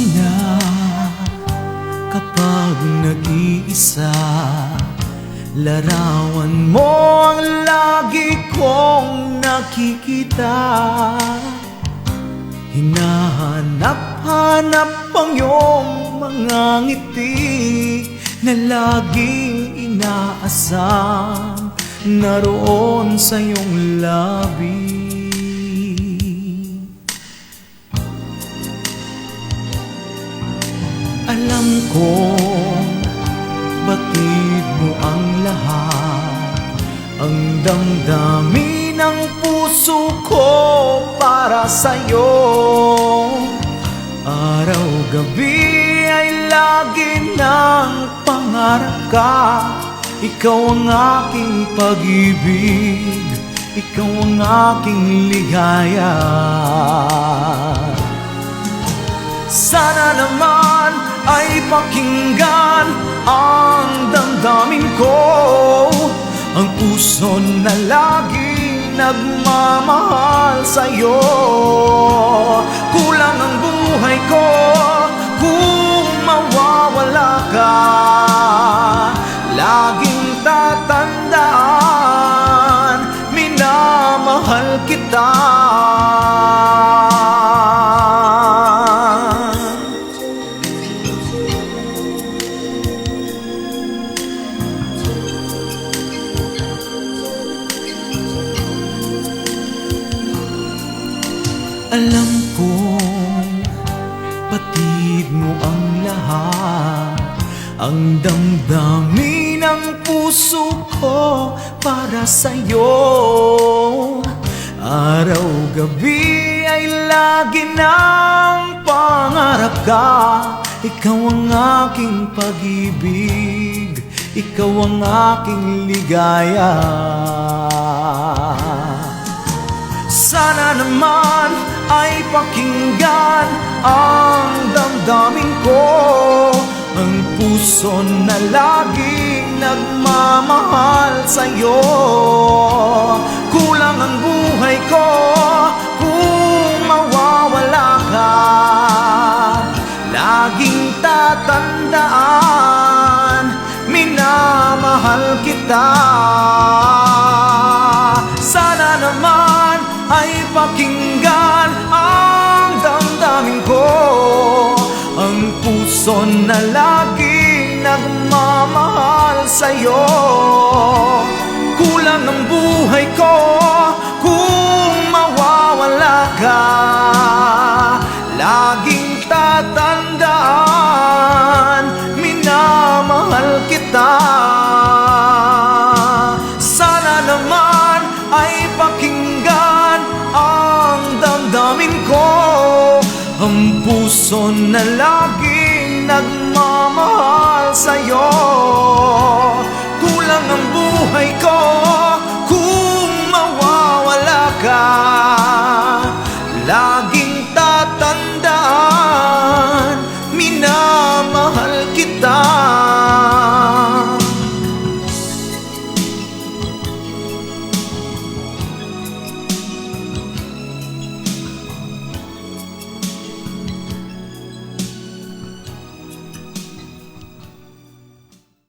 mahina kapag nag-iisa. Larawan mo ang lagi kong nakikita. Hinahanap-hanap ang iyong mga ngiti na laging inaasam naroon sa iyong labi. Alam kong batid mo ang lahat, ang damdamin ng puso ko para sa'yo. Araw-gabi ay lagi ng pangarap ka. Ikaw ang aking pag-ibig, ikaw ang aking ligaya. Sana naman ay pakinggan ang damdamin ko, ang puso na laging nagmamahal sa'yo. Kulang ang buhay ko kung mawawala ka. Laging tatandaan, minamahal kita. Alam kong batid mo ang lahat, ang damdamin ng puso ko para sa'yo. Araw-gabi ay lagi ng pangarap ka. Ikaw ang aking pag-ibig, ikaw ang aking ligaya. Sana naman ay pakinggan ang damdamin ko, ang puso na laging nagmamahal sa'yo. Kulang ang buhay ko kung mawawala ka. Laging tatandaan, minamahal kita. Sana naman ay pakinggan ang damdamin ko, ang puso na laging nagmamahal sa'yo. Kulang ang buhay ko kung mawawala ka. Laging tatandaan, minamahal kita. Sana naman ay pakinggan ang damdamin ko, ang puso na laging nagmamahal sa'yo. Kulang ang buhay ko